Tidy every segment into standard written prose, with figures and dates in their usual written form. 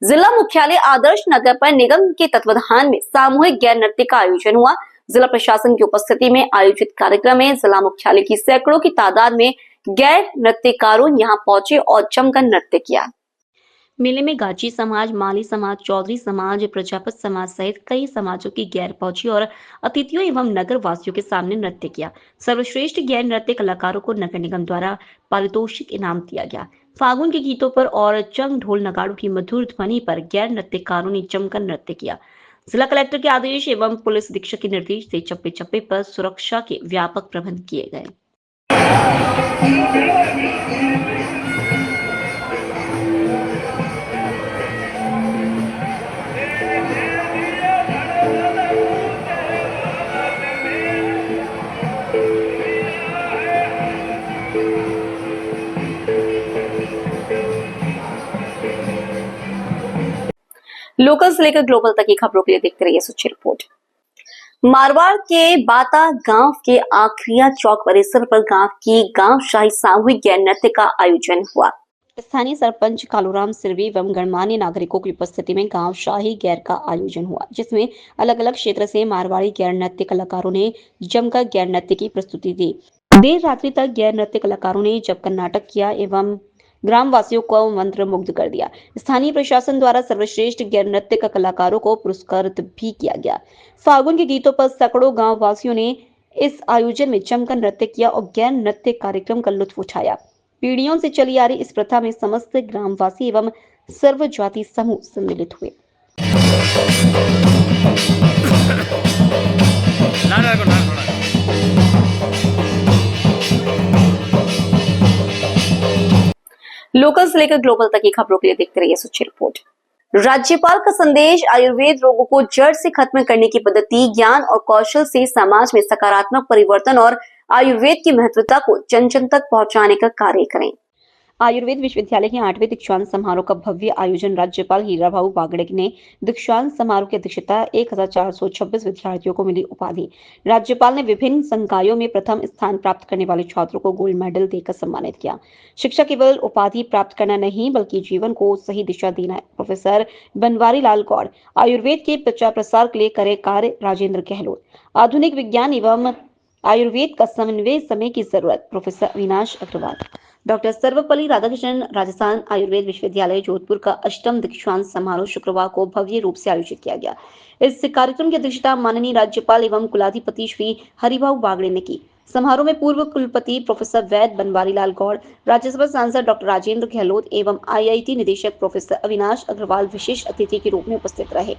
जिला मुख्यालय आदर्श नगर पर निगम के तत्वाधान में सामूहिक गैर नृत्य का आयोजन हुआ। जिला प्रशासन की उपस्थिति में आयोजित कार्यक्रम में जिला मुख्यालय की सैकड़ों की तादाद में गैर नृत्यकारों यहां पहुंचे और जमकर नृत्य किया। मेले में गाची समाज, माली समाज, चौधरी समाज, प्रजापत समाज सहित कई समाजों की गैर पहुंची और अतिथियों एवं नगर वासियों के सामने नृत्य किया। सर्वश्रेष्ठ गैर नृत्य कलाकारों को नगर निगम द्वारा पारितोषिक इनाम दिया गया। फागुन के गीतों पर और चंग ढोल नगाड़ों की मधुर ध्वनि पर गैर नृत्यकारों ने जमकर नृत्य किया। जिला कलेक्टर के आदेश एवं पुलिस अधीक्षक के निर्देश से चप्पे चप्पे पर सुरक्षा के व्यापक प्रबंध किए गए। लोकल से लेकर ग्लोबल तक की खबरों के लिए देखते रहिए सच्ची रिपोर्ट। मारवाड़ के बाता गांव के आखरिया चौक परिसर पर गांव की गांव शाही सामूहिक गैर नृत्य का आयोजन हुआ। स्थानीय सरपंच कालूराम सिरवी एवं गणमान्य नागरिकों की उपस्थिति में गांव शाही गैर का आयोजन हुआ, जिसमें अलग अलग क्षेत्र से मारवाड़ी गैर नृत्य कलाकारों ने जमकर गैर नृत्य की प्रस्तुति दी। देर रात्रि तक गैर नृत्य कलाकारों ने जमकर नाटक किया एवं ग्रामवासियों को मंत्र मुग्ध कर दिया। स्थानीय प्रशासन द्वारा सर्वश्रेष्ठ गैर नृत्य का कलाकारों को पुरस्कृत भी किया गया। फागुन के गीतों पर सैकड़ों गांव वासियों ने इस आयोजन में जमकर नृत्य किया और गैर नृत्य कार्यक्रम का लुत्फ उठाया। पीढ़ियों से चली आ रही इस प्रथा में समस्त ग्रामवासी एवं सर्व जाति समूह सम्मिलित हुए। लोकल से लेकर ग्लोबल तक की खबरों के लिए देखते रहिए सच्ची रिपोर्ट। राज्यपाल का संदेश, आयुर्वेद रोगों को जड़ से खत्म करने की पद्धति, ज्ञान और कौशल से समाज में सकारात्मक परिवर्तन और आयुर्वेद की महत्वता को जन जन तक पहुंचाने का कार्य करें। आयुर्वेद विश्वविद्यालय के 8वें दीक्षांत समारोह का भव्य आयोजन। राज्यपाल हीराभाऊ बागड़े ने दीक्षांत समारोह की अध्यक्षता। 1426 विद्यार्थियों को मिली उपाधि। राज्यपाल ने विभिन्न संकायों में प्रथम स्थान प्राप्त करने वाले छात्रों को गोल्ड मेडल देकर सम्मानित किया। शिक्षा केवल उपाधि प्राप्त करना नहीं बल्कि जीवन को सही दिशा देना है। प्रोफेसर बनवारी लाल गौड़ आयुर्वेद के प्रचार प्रसार के लिए करे कार्य। राजेंद्र गहलोत आधुनिक विज्ञान एवं आयुर्वेद का समन्वय समय की जरूरत। प्रोफेसर अविनाश अग्रवाल। डॉक्टर सर्वपल्ली राधाकृष्णन राजस्थान आयुर्वेद विश्वविद्यालय जोधपुर का 8वां दीक्षांत समारोह शुक्रवार को भव्य रूप से आयोजित किया गया। इस कार्यक्रम की अध्यक्षता माननीय राज्यपाल एवं कुलाधिपति श्री हरिभाऊ बागड़े ने की। समारोह में पूर्व कुलपति प्रोफेसर वैद बनवारी लाल गौड़, राज्यसभा सांसद डॉक्टर राजेंद्र गहलोत एवं IIT निदेशक प्रोफेसर अविनाश अग्रवाल विशेष अतिथि के रूप में उपस्थित रहे।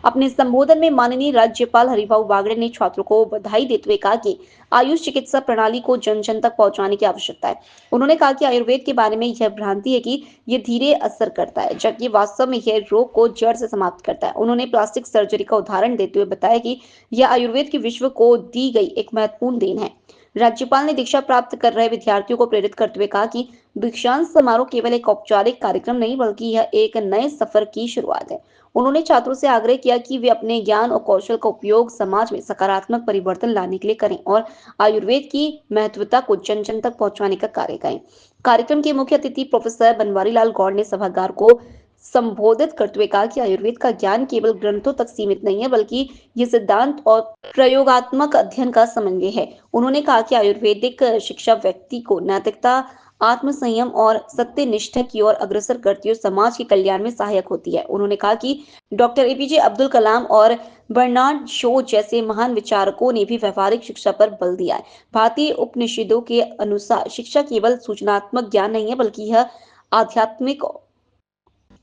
अपने संबोधन में माननीय राज्यपाल हरिभाऊ बागड़े ने छात्रों को बधाई देते हुए कहा कि आयुष चिकित्सा प्रणाली को जन जन तक पहुंचाने की आवश्यकता है। उन्होंने कहा कि आयुर्वेद के बारे में यह भ्रांति है कि यह धीरे असर करता है, जबकि वास्तव में यह रोग को जड़ से समाप्त करता है। उन्होंने प्लास्टिक सर्जरी का उदाहरण देते हुए बताया कि यह आयुर्वेद की विश्व को दी गई एक महत्वपूर्ण देन है। राज्यपाल ने दीक्षा प्राप्त कर रहे विद्यार्थियों को प्रेरित करते हुए कहा कि दीक्षांत समारोह केवल एक औपचारिक कार्यक्रम नहीं बल्कि यह एक नए सफर की शुरुआत है। उन्होंने छात्रों से आग्रह किया कि वे अपने ज्ञान और कौशल का उपयोग समाज में सकारात्मक परिवर्तन लाने के लिए करें और आयुर्वेद की महत्वता को जन जन तक पहुंचाने का कार्य करें। कार्यक्रम के मुख्य अतिथि प्रोफेसर बनवारी लाल गौड़ ने सभागार को संबोधित करते हुए कहा कि आयुर्वेद का ज्ञान केवल ग्रंथों तक सीमित नहीं है बल्कि ये सिद्धांत और प्रयोगात्मक अध्ययन का समन्वय है। उन्होंने कहा कि आयुर्वेदिक शिक्षा व्यक्ति को नैतिकता, आत्मसंयम और सत्यनिष्ठा की ओर अग्रसर करती हुई समाज के कल्याण में सहायक होती है। उन्होंने कहा कि डॉक्टर APJ अब्दुल कलाम और बर्नार्ड शो जैसे महान विचारकों ने भी व्यवहारिक शिक्षा पर बल दिया है। भारतीय उपनिषदों के अनुसार शिक्षा केवल सूचनात्मक ज्ञान नहीं है बल्कि यह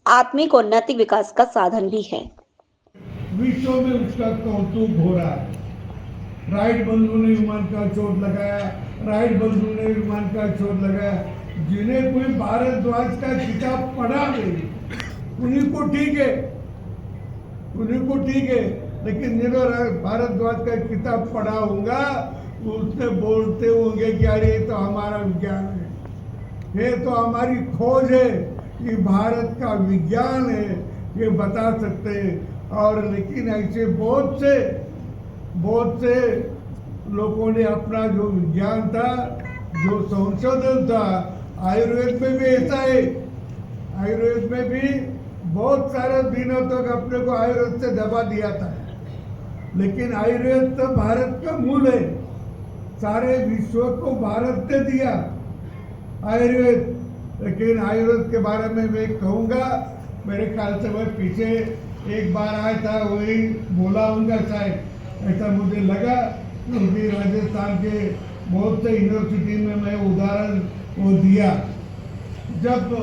आत्मिक और नैतिक विकास का साधन भी है। विश्व में उसका कौतुक हो रहा है। राइट बंधु ने विमान का चोट लगाया, राइट बंधु ने विमान का चोट लगाया। जिन्हें कोई भारद्वाज का किताब पढ़ा नहीं उन्हीं को ठीक है, लेकिन जिन्होंने भारद्वाज का किताब पढ़ा होगा उससे बोलते होंगे कि अरे तो हमारा विज्ञान है, ये तो हमारी खोज है, ये भारत का विज्ञान है, ये बता सकते हैं। और लेकिन ऐसे बहुत से लोगों ने अपना जो विज्ञान था, जो संशोधन था, आयुर्वेद में भी ऐसा है। आयुर्वेद में भी बहुत सारे दिनों तक अपने को आयुर्वेद से दबा दिया था, लेकिन आयुर्वेद तो भारत का मूल है। सारे विश्व को भारत ने दिया आयुर्वेद। लेकिन आयुर्वेद के बारे में मैं कहूँगा, मेरे ख्याल से मैं पीछे एक बार आया था, वही बोला हूँगा शायद, ऐसा मुझे लगा। क्योंकि राजस्थान के बहुत से यूनिवर्सिटी में मैं उदाहरण वो दिया। जब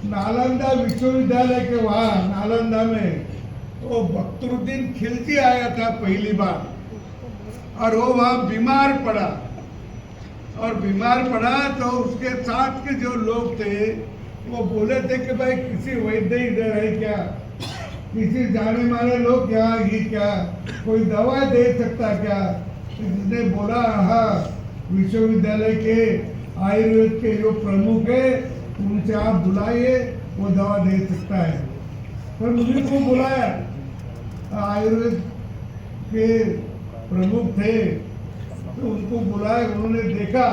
नालंदा विश्वविद्यालय के वहाँ नालंदा में वो बख्तरुद्दीन खिलजी आया था पहली बार, और वो वहाँ बीमार पड़ा, और बीमार पड़ा तो उसके साथ के जो लोग थे वो बोले थे कि भाई किसी वैद्य इधर है क्या, किसी जाने माने लोग यहाँ ही क्या, कोई दवा दे सकता क्या। इसने बोला हाँ, विश्वविद्यालय के आयुर्वेद के जो प्रमुख है उनसे आप बुलाइए, वो दवा दे सकता है। पर मुझे को बुलाया, आयुर्वेद के प्रमुख थे तो उनको बुलाया, उन्होंने देखा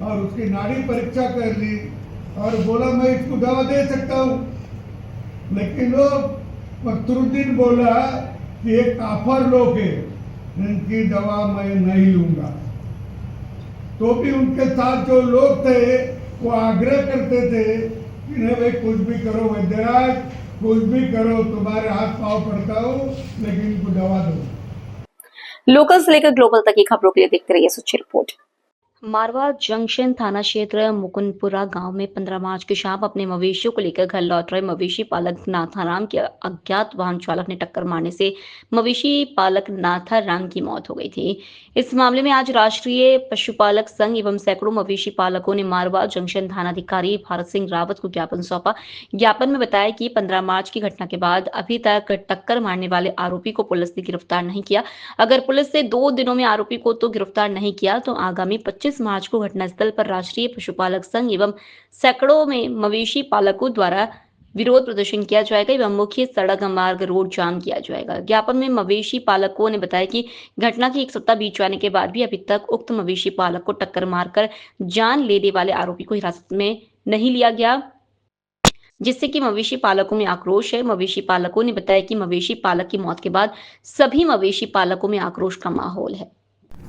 और उसकी नाड़ी परीक्षा कर ली और बोला मैं इसको दवा दे सकता हूँ। लेकिन वो फखरुद्दीन बोला कि ये काफर लोग है, इनकी दवा मैं नहीं लूंगा। तो भी उनके साथ जो लोग थे वो आग्रह करते थे कि नहीं भाई कुछ भी करो वैद्यराज, कुछ भी करो, तुम्हारे हाथ पाँव पड़ता हूँ, लेकिन इनको दवा दो। लोकल से लेकर ग्लोबल तक की खबरों के लिए देखते रहिए सच्ची रिपोर्ट। मारवा जंक्शन थाना क्षेत्र मुकुंदपुरा गांव में 15 मार्च की शाम अपने मवेशियों को लेकर घर लौट रहे मवेशी पालक नाथाराम के अज्ञात वाहन चालक ने टक्कर मारने से मवेशी पालक नाथाराम की मौत हो गई थी। इस मामले में आज राष्ट्रीय पशुपालक संघ एवं सैकड़ों मवेशी पालकों ने मारवा जंक्शन थानाधिकारी भारत सिंह रावत को ज्ञापन सौंपा। ज्ञापन में बताया कि 15 मार्च की घटना के बाद अभी तक टक्कर मारने वाले आरोपी को पुलिस ने गिरफ्तार नहीं किया। अगर पुलिस ने 2 दिनों में आरोपी को तो गिरफ्तार नहीं किया तो आगामी 25 मार्च को घटनास्थल पर राष्ट्रीय पशुपालक संघ एवं सैकड़ों में मवेशी पालकों द्वारा विरोध प्रदर्शन किया जाएगा एवं मुख्य सड़क मार्ग रोड जाम किया जाएगा। ज्ञापन में मवेशी पालकों ने बताया कि घटना के 1 सप्ताह बीत जाने के बाद भी अभी तक उक्त मवेशी पालक को टक्कर मारकर जान लेने वाले आरोपी को हिरासत में नहीं लिया गया, जिससे कि मवेशी पालकों में आक्रोश है। मवेशी पालकों ने बताया कि मवेशी पालक की मौत के बाद सभी मवेशी पालकों में आक्रोश का माहौल है।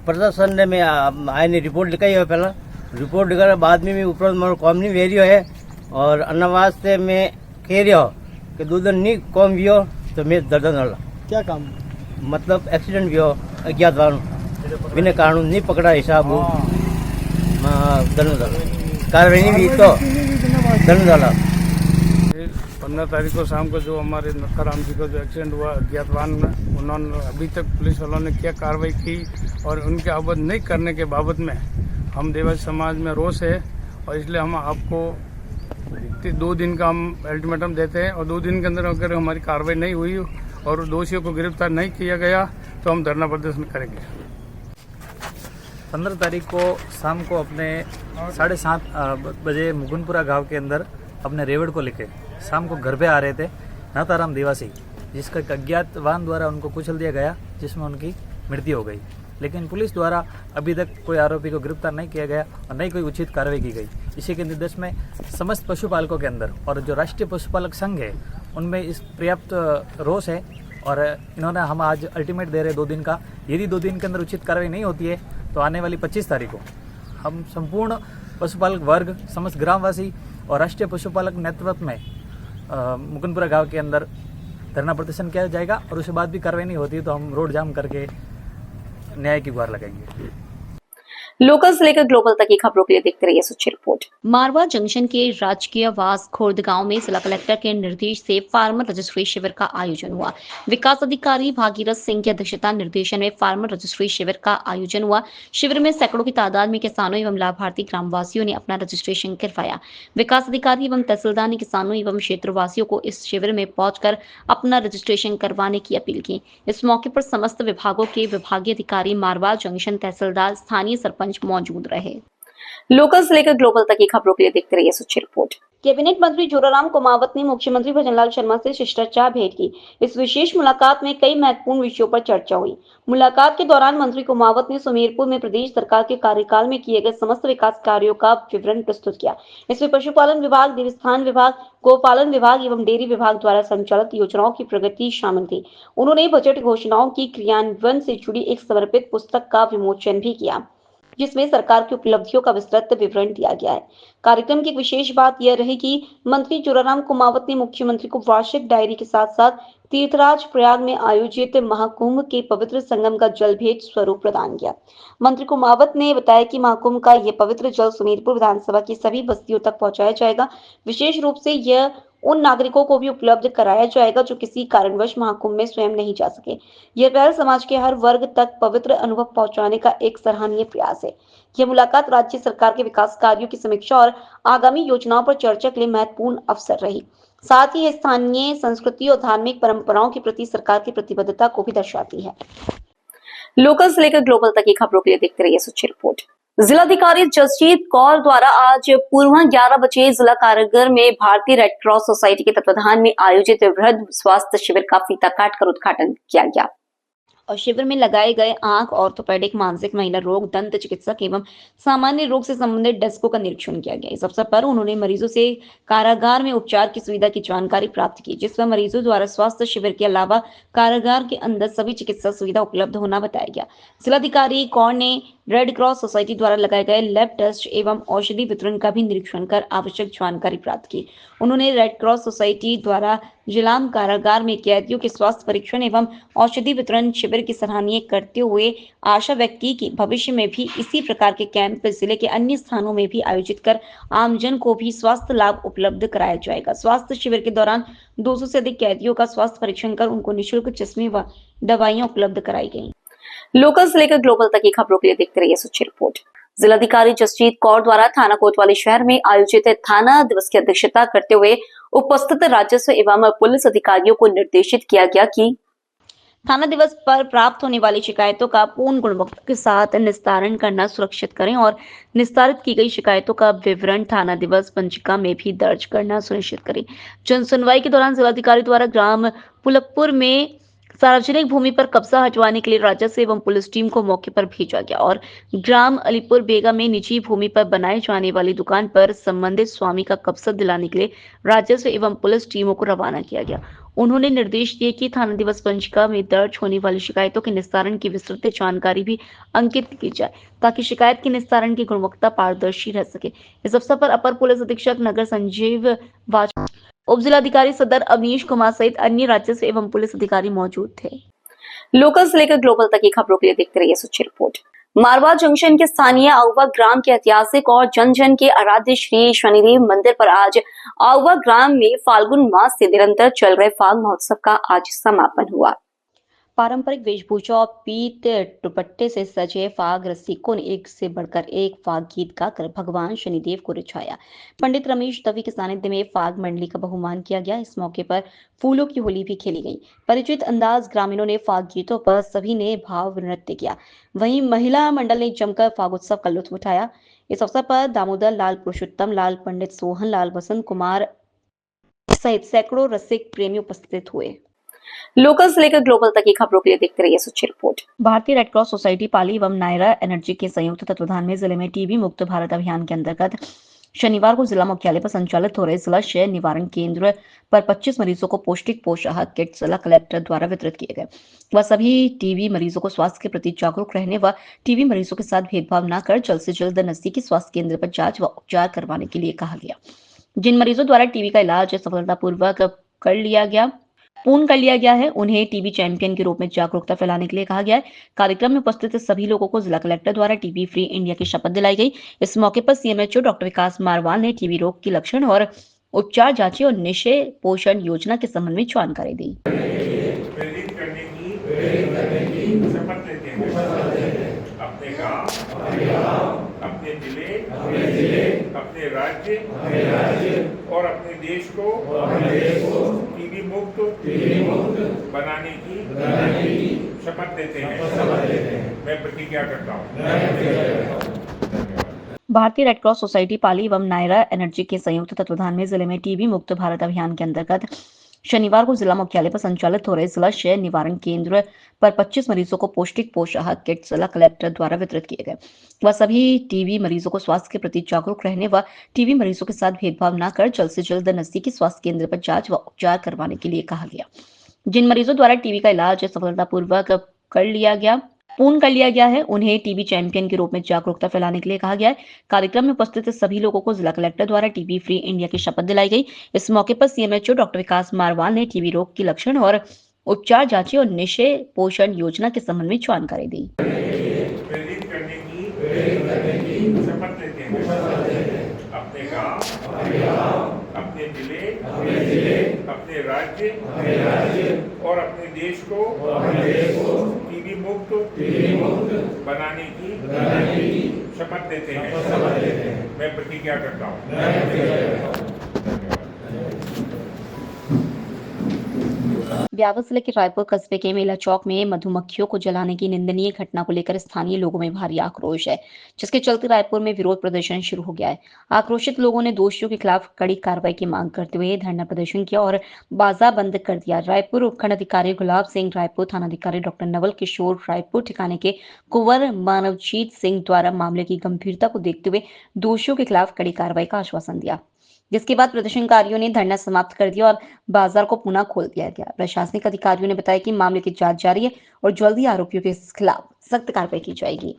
प्रशासन ने में आने रिपोर्ट लिखाई है, पहला रिपोर्ट लिखा बाद में ऊपर मोर कॉम नहीं वेरियो है और अन्नवास से मैं कह रहा कि 2 दिन नहीं कॉम भी हो तो मैं दर्दन वाला क्या काम मतलब एक्सीडेंट भी हो अज्ञात वाहन बिना कानून नहीं पकड़ा हिसाब हो दर्द कार्रवाई नहीं भी तो दर्द वाला। 15 तारीख को शाम को जो हमारे नक्काराम जी को जो एक्सीडेंट हुआ अज्ञात वाहन में, उन्होंने अभी तक पुलिस वालों ने क्या कार्रवाई की और उनके अवध नहीं करने के बाबत में हम देवासी समाज में रोष है और इसलिए हम आपको 2 दिन का हम अल्टीमेटम देते हैं और 2 दिन के अंदर अगर हमारी कार्रवाई नहीं हुई और दोषियों को गिरफ्तार नहीं किया गया तो हम धरना प्रदर्शन करेंगे। 15 तारीख को शाम को अपने 7:30 बजे मुकुंदपुरा गांव के अंदर अपने रेवड़ को लेके शाम को घर पे आ रहे थे नाथाराम देवासी, जिसका एक अज्ञात वाहन द्वारा उनको कुचल दिया गया जिसमें उनकी मृत्यु हो गई। लेकिन पुलिस द्वारा अभी तक कोई आरोपी को गिरफ्तार नहीं किया गया और नहीं कोई उचित कार्रवाई की गई। इसी के निर्देश में समस्त पशुपालकों के अंदर और जो राष्ट्रीय पशुपालक संघ है उनमें इस पर्याप्त रोष है और इन्होंने हम आज अल्टीमेट दे रहे 2 दिन का। यदि 2 दिन के अंदर उचित कार्रवाई नहीं होती है तो आने वाली 25 तारीख को हम संपूर्ण पशुपालक वर्ग, समस्त ग्रामवासी और राष्ट्रीय पशुपालक नेतृत्व में मुकुंदपुरा गांव के अंदर धरना प्रदर्शन किया जाएगा और उसके बाद भी कार्रवाई नहीं होती तो हम रोड जाम करके न्याय की गुहार लगाएंगे। लोकल से लेकर ग्लोबल तक की खबरों के लिए देखते रहिए सच्ची रिपोर्ट। मारवा जंक्शन के राजकीय वास खुर्द गांव में जिला कलेक्टर के निर्देश से फार्मर रजिस्ट्री शिविर का आयोजन हुआ। विकास अधिकारी भागीरथ सिंह की अध्यक्षता निर्देशन में फार्मर रजिस्ट्री शिविर का आयोजन हुआ। शिविर में सैकड़ों की तादाद में किसानों एवं लाभार्थी ग्रामवासियों ने अपना रजिस्ट्रेशन करवाया। विकास अधिकारी एवं तहसीलदार ने किसानों एवं क्षेत्रवासियों को इस शिविर में पहुंचकर अपना रजिस्ट्रेशन करवाने की अपील की। इस मौके पर समस्त विभागों के विभागीय अधिकारी, मारवा जंक्शन तहसीलदार, स्थानीय सरपंच मौजूद रहे। लोकल से लेकर ग्लोबल तक की खबरों के लिए देखते रहिए सुच्ची रिपोर्ट। कैबिनेट मंत्री जोराराम कुमावत ने मुख्यमंत्री भजनलाल शर्मा से शिष्टाचार भेंट की। इस विशेष मुलाकात में कई महत्वपूर्ण विषयों पर चर्चा हुई। मुलाकात के दौरान मंत्री कुमावत ने सुमेरपुर में प्रदेश सरकार के कार्यकाल में किए गए समस्त विकास कार्यों का विवरण प्रस्तुत किया। इसमें पशुपालन विभाग, देवस्थान विभाग, गोपालन विभाग एवं डेयरी विभाग द्वारा संचालित योजनाओं की प्रगति शामिल थी। उन्होंने बजट घोषणाओं की क्रियान्वयन से जुड़ी एक समर्पित पुस्तक का विमोचन भी किया, जिसमें सरकार की उपलब्धियों का विस्तृत विवरण दिया गया है। कार्यक्रम की एक विशेष बात यह रही कि मंत्री जोराराम कुमावत ने मुख्यमंत्री को वार्षिक डायरी के साथ साथ तीर्थराज प्रयाग में आयोजित महाकुंभ के पवित्र संगम का जल भेंट स्वरूप प्रदान किया। मंत्री कुमावत ने बताया कि महाकुंभ का यह पवित्र जल सुमेरपुर विधानसभा की सभी बस्तियों तक पहुंचाया जाएगा। विशेष रूप से यह उन नागरिकों को भी उपलब्ध कराया जाएगा जो किसी कारणवश महाकुंभ में स्वयं नहीं जा सके। यह पहल समाज के हर वर्ग तक पवित्र अनुभव पहुंचाने का एक सराहनीय प्रयास है। यह मुलाकात राज्य सरकार के विकास कार्यों की समीक्षा और आगामी योजनाओं पर चर्चा के लिए महत्वपूर्ण अवसर रही। साथ ही स्थानीय संस्कृति और धार्मिक परंपराओं के प्रति सरकार की प्रतिबद्धता को भी दर्शाती है। लोकल से लेकर ग्लोबल तक की खबरों के लिए देखते रहिए सुच्ची रिपोर्ट। जिलाधिकारी जसजीत कौर द्वारा आज पूर्व 11 बजे जिला कारागार में भारतीय रेड क्रॉस सोसाइटी के तत्वाधान में आयोजित वृहद स्वास्थ्य शिविर का फीता काटकर उद्घाटन किया गया और शिविर में लगाए गए आंख, ऑर्थोपेडिक, मानसिक, महिला रोग, दंत चिकित्सक एवं सामान्य रोग से संबंधित डेस्कों का निरीक्षण किया गया। इस अवसर पर उन्होंने मरीजों से कारागार में उपचार की सुविधा की जानकारी प्राप्त की, जिसमें मरीजों द्वारा स्वास्थ्य शिविर के अलावा कारागार के अंदर सभी चिकित्सा सुविधा उपलब्ध होना बताया गया। जिलाधिकारी कौर ने रेड क्रॉस सोसाइटी द्वारा लगाए गए लैब टेस्ट एवं औषधि वितरण का भी निरीक्षण कर आवश्यक जानकारी प्राप्त की। उन्होंने रेड क्रॉस सोसाइटी द्वारा जिलाम कारागार में कैदियों के स्वास्थ्य परीक्षण एवं औषधि वितरण शिविर की सराहनीय करते हुए आशा व्यक्त की कि भविष्य में भी इसी प्रकार के कैंप जिले के अन्य स्थानों में भी आयोजित कर आमजन को भी स्वास्थ्य लाभ उपलब्ध कराया जाएगा। स्वास्थ्य शिविर के दौरान 200 से अधिक कैदियों का स्वास्थ्य परीक्षण कर उनको निःशुल्क चश्मे व दवाइयां उपलब्ध कराई गई। लोकल से लेकर ग्लोबल तक की खबरों के लिए देखते रहिए सुच्ची रिपोर्ट। जिलाधिकारी जसजीत कौर द्वारा थाना कोतवाली शहर में आयोजित थाना दिवस की अध्यक्षता करते हुए उपस्थित राजस्व एवं पुलिस अधिकारियों को निर्देशित किया गया कि थाना दिवस पर प्राप्त होने वाली शिकायतों का पूर्ण गुणवत्ता के साथ निस्तारण करना सुरक्षित करें और निस्तारित की गई शिकायतों का विवरण थाना दिवस पंजिका में भी दर्ज करना सुनिश्चित करें। जन सुनवाई के दौरान जिलाधिकारी द्वारा ग्राम पुलकपुर में सार्वजनिक भूमि पर कब्जा हटवाने के लिए राजस्व एवं पुलिस टीम को मौके पर भेजा गया और ग्राम अलीपुर बेगा में निजी भूमि पर बनाए जाने वाली दुकान पर संबंधित स्वामी का कब्जा दिलाने के लिए राजस्व एवं पुलिस टीमों को रवाना किया गया। उन्होंने निर्देश दिए कि थाना दिवस पंजिका में दर्ज होने वाली शिकायतों के निस्तारण की विस्तृत जानकारी भी अंकित की जाए ताकि शिकायत के निस्तारण की गुणवत्ता पारदर्शी रह सके। इस अवसर पर अपर पुलिस अधीक्षक नगर संजीव वाजपेयी, उप जिलाधिकारी सदर अवनीश कुमार सहित अन्य राजस्व एवं पुलिस अधिकारी मौजूद थे। लोकल से लेकर ग्लोबल तक की खबरों के लिए देखते रहिए सुच्ची रिपोर्ट। मारवा जंक्शन के स्थानीय आउवा ग्राम के ऐतिहासिक और जन जन के आराध्य श्री शनिदेव मंदिर पर आज आउवा ग्राम में फाल्गुन मास से निरंतर चल रहे फाग महोत्सव का आज समापन हुआ। पारंपरिक वेशभूषा और पीत दुपट्टे से सजे फाग रसिकों ने एक से बढ़कर एक फाग गीत गाकर भगवान शनिदेव को रिझाया। पंडित रमेश दवी के सानिध्य में फाग मंडली का बहुमान किया गया। इस मौके पर फूलों की होली भी खेली गई। परिचित अंदाज ग्रामीणों ने फाग गीतों पर सभी ने भाव नृत्य किया। वहीं महिला मंडल ने जमकर फाग उत्सव का लुत्फ उठाया। इस अवसर पर दामोदर लाल, पुरुषोत्तम लाल, पंडित सोहन लाल, वसंत कुमार सहित सैकड़ों रसिक प्रेमी उपस्थित हुए। लोकल से लेकर ग्लोबल तक की खबरों के लिए देखते रहिए सुच्ची रिपोर्ट। भारतीय रेड क्रॉस सोसाइटी पाली एवं नायरा एनर्जी के संयुक्त तत्वाधान में जिले में टीबी मुक्त भारत अभियान के अंतर्गत शनिवार को जिला मुख्यालय पर संचालित हो रहे जिला क्षय निवारण केंद्र पर 25 मरीजों को पौष्टिक पोषाहार किट जिला कलेक्टर द्वारा वितरित किए गए। वह सभी टीबी मरीजों को स्वास्थ्य के प्रति जागरूक रहने व टीबी मरीजों के साथ भेदभाव न कर जल्द से जल्द नजदीकी स्वास्थ्य केंद्र पर जांच व उपचार करवाने के लिए कहा गया। जिन मरीजों द्वारा टीबी का इलाज सफलतापूर्वक पूर्ण कर लिया गया है, उन्हें टीबी चैंपियन के रूप में जागरूकता फैलाने के लिए कहा गया है। कार्यक्रम में उपस्थित सभी लोगों को जिला कलेक्टर द्वारा टीबी फ्री इंडिया की शपथ दिलाई गई। इस मौके पर सीएमएचओ डॉक्टर विकास मारवाल ने टीबी रोग के लक्षण और उपचार जांचे और निशय पोषण योजना के संबंध में जानकारी दी। प्रेरित करने की शपथ लेते हैं। अपने गांव, अपने जिले, अपने राज्य और अपने देश को टीबी मुक्त बनाने की शपथ लेते हैं। मैं प्रतिज्ञा करता हूँ। भारतीय रेड क्रॉस सोसाइटी पाली एवं नायरा एनर्जी के संयुक्त तत्वाधान में जिले में टीबी मुक्त भारत अभियान के अंतर्गत शनिवार को जिला मुख्यालय पर संचालित हो रहे जिला क्षय निवारण केंद्र पर 25 मरीजों को पौष्टिक पोषाहार किट जिला कलेक्टर द्वारा वितरित किए गए। वह सभी टीबी मरीजों को स्वास्थ्य के प्रति जागरूक रहने व टीबी मरीजों के साथ भेदभाव न कर जल्द से जल्द नजदीकी स्वास्थ्य केंद्र पर जांच व उपचार करवाने के लिए कहा गया। जिन मरीजों द्वारा टीबी का इलाज सफलतापूर्वक पूर्ण कर लिया गया है, उन्हें टीबी चैंपियन के रूप में जागरूकता फैलाने के लिए कहा गया है। कार्यक्रम में उपस्थित सभी लोगों को जिला कलेक्टर द्वारा टीबी फ्री इंडिया की शपथ दिलाई गई। इस मौके पर सीएमएचओ डॉक्टर विकास मारवाल ने टीबी रोग के लक्षण और उपचार जांचे और निशय पोषण योजना के संबंध में जानकारी दी। प्रेरित करने की शपथ लेते हैं। अपने गांव, अपने जिले, अपने राज्य और अपने देश को टीबी मुक्त बनाने की शपथ लेते हैं। मैं प्रतिज्ञा करता हूँ। ब्यावर जिले के रायपुर कस्बे के मेला चौक में मधुमक्खियों को जलाने की निंदनीय घटना को लेकर स्थानीय लोगों में भारी आक्रोश है, जिसके चलते रायपुर में विरोध प्रदर्शन शुरू हो गया है। आक्रोशित लोगों ने दोषियों के खिलाफ कड़ी कार्रवाई की मांग करते हुए धरना प्रदर्शन किया और बाजार बंद कर दिया। रायपुर उपखंड अधिकारी गुलाब सिंह रायपुर, थाना अधिकारी डॉक्टर नवल किशोर रायपुर, ठिकाने के कुंवर मानवजीत सिंह द्वारा मामले की गंभीरता को देखते हुए दोषियों के खिलाफ कड़ी कार्रवाई का आश्वासन दिया, जिसके बाद प्रदर्शनकारियों ने धरना समाप्त कर दिया और बाजार को पुनः खोल दिया गया। प्रशासनिक अधिकारियों ने बताया कि मामले की जांच जारी है और जल्द ही आरोपियों के खिलाफ सख्त कार्रवाई की जाएगी।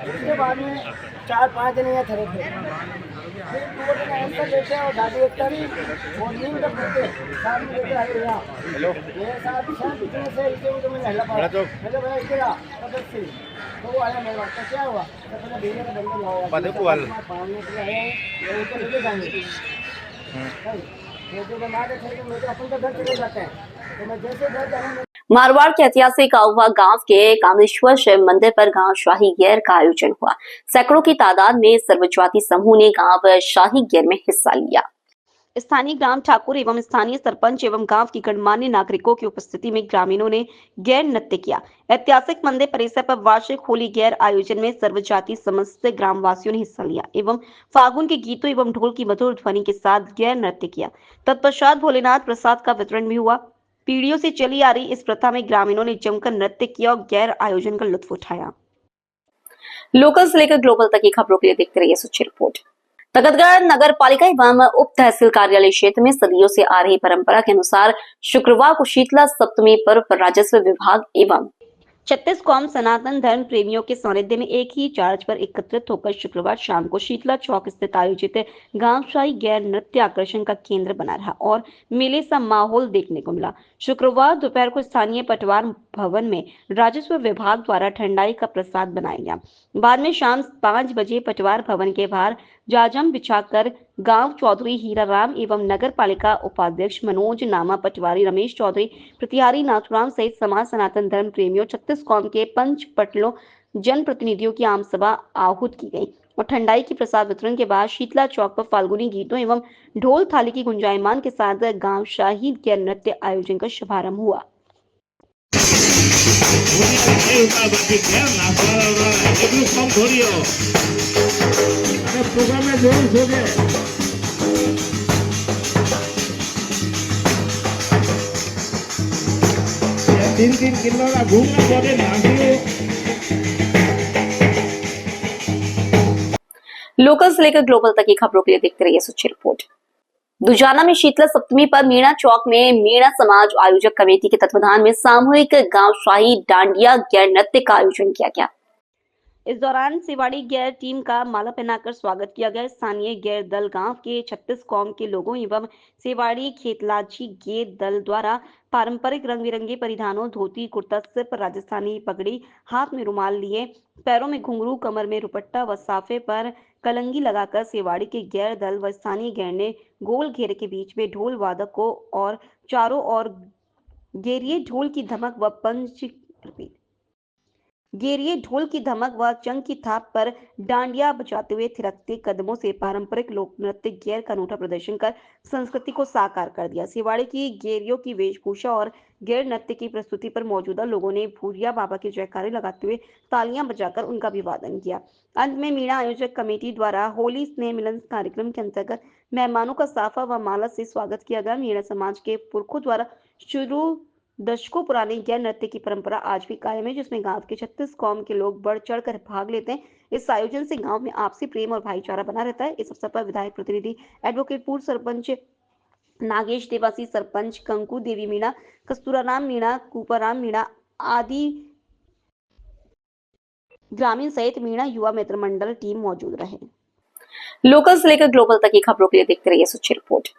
उसके बाद में 4-5 दिन यहाँ खड़े थे, फिर 2 दिन ऐसा लेते हैं और गाड़ी एक तारी और नींद तक करते साथ में लेते आए यहाँ ये साथ पीछे से इसे मुझे मैंने हल्ला पाया, मैंने भाई इधर पदक से तो वो आया मेरे पास। तो क्या हुआ तो पहले भेजे का बंदर लाया पदक को पालने के लिए आए वो तो लेके जाएंगे तो जो बना के थे मेरे अपन का घर चले जाते हैं। तो मैं जैसे घर जाने मारवाड़ के ऐतिहासिक अहुआ गांव के कामेश्वर शिव मंदिर पर गांव शाही गैर का आयोजन हुआ। सैकड़ों की तादाद में सर्वजाति समूह ने गांव शाही गैर में हिस्सा लिया। स्थानीय ग्राम ठाकुर एवं स्थानीय सरपंच एवं गांव की गणमान्य नागरिकों की उपस्थिति में ग्रामीणों ने गैर नृत्य किया। ऐतिहासिक मंदिर परिसर पर वार्षिक होली गैर आयोजन में सर्वजाति समस्त ग्रामवासियों ने हिस्सा लिया एवं फागुन के गीतों एवं ढोल की मधुर ध्वनि के साथ गैर नृत्य किया। तत्पश्चात भोलेनाथ प्रसाद का वितरण भी हुआ। पीढ़ियों से चली आ रही इस प्रथा में ग्रामीणों ने जमकर नृत्य किया और गैर आयोजन का लुत्फ उठाया। लोकल से लेकर ग्लोबल तक की खबरों के लिए देखते रहिए सच्ची रिपोर्ट। तगतगढ़ नगर पालिका एवं उप तहसील कार्यालय क्षेत्र में सदियों से आ रही परंपरा के अनुसार शुक्रवार को शीतला सप्तमी पर्व पर राजस्व विभाग एवं 36 कौम सनातन धर्म प्रेमियों के सानिध्य में एक ही चार्ज पर एकत्रित होकर शुक्रवार शाम को शीतला चौक स्थित आयोजित गांव शाही गैर नृत्य आकर्षण का केंद्र बना रहा और मेले सा माहौल देखने को मिला। शुक्रवार दोपहर को स्थानीय पटवार भवन में राजस्व विभाग द्वारा ठंडाई का प्रसाद बनाया गया। बाद में शाम 5 बजे पटवार भवन के बाहर जाजम बिछाकर गांव चौधरी हीराराम एवं नगर पालिका उपाध्यक्ष मनोज नामा पटवारी रमेश चौधरी प्रतिहारी नाथुराम सहित समाज सनातन धर्म प्रेमियों 36 कौम के पंच पटलों जन प्रतिनिधियों की आम सभा आहूत की गई और ठंडाई की प्रसाद वितरण के बाद शीतला चौक पर फाल्गुनी गीतों एवं ढोल थाली की गुंजायमान के साथ गांव शाही गैर नृत्य आयोजन का शुभारंभ हुआ। प्रोग्राम में जरूर सो गए 3-3 किलो का घूमना पड़े नागियों। लोकल से लेकर ग्लोबल तक की खबरों के लिए देखते रहिए सच्ची रिपोर्ट। दुजाना में शीतला सप्तमी पर मीणा चौक में मीणा समाज आयोजक कमेटी के तत्वाधान में सामूहिक गांव शाही डांडिया गैर नृत्य का आयोजन किया गया। इस दौरान सेवाड़ी गैर टीम का माला पहनाकर स्वागत किया गया। स्थानीय गैर दल गांव के 36 कौम के लोगों एवं सेवाड़ी खेतलाजी गैर दल द्वारा पारंपरिक रंग बिरंगे परिधानों, धोती कुर्ता, सिर पर राजस्थानी पगड़ी, हाथ में रुमाल लिए, पैरों में घुंघरू, कमर में दुपट्टा व साफे पर कलंगी लगाकर सेवाड़ी के गैर दल व स्थानीय गैर ने गोल घेरे के बीच में ढोल वादक को और चारों ओर गेरिए ढोल की धमक व पंच गेरिए ढोल की धमक व चंग की थाप पर डांडिया बजाते हुए थिरकते कदमों से पारंपरिक लोक नृत्य गैर का अनूठा प्रदर्शन कर संस्कृति को साकार कर दिया। सिवाड़े की गेरियों की वेशभूषा और गैर नृत्य की प्रस्तुति पर मौजूदा लोगों ने भूरिया बाबा के जयकारे लगाते हुए तालियां बजाकर उनका अभिवादन किया। अंत में मीणा आयोजक कमेटी द्वारा होली स्नेह मिलन कार्यक्रम के अंतर्गत मेहमानों का साफा व माला से स्वागत किया गया। मीणा समाज के पुरखों द्वारा शुरू दशकों पुरानी गैर नृत्य की परंपरा आज भी कायम है, जिसमें गांव के 36 कौम के लोग बढ़ चढ़कर भाग लेते हैं। इस आयोजन से गांव में आपसी प्रेम और भाईचारा बना रहता है। इस अवसर पर विधायक प्रतिनिधि एडवोकेट पूर्व सरपंच नागेश देवासी, सरपंच कंकु देवी मीणा, कस्तूराराम मीणा, कूपाराम मीणा आदि ग्रामीण सहित मीणा युवा मित्र मंडल टीम मौजूद रहे। लोकल से लेकर ग्लोबल तक की खबरों के लिए देखते रहिए सच्ची रिपोर्ट।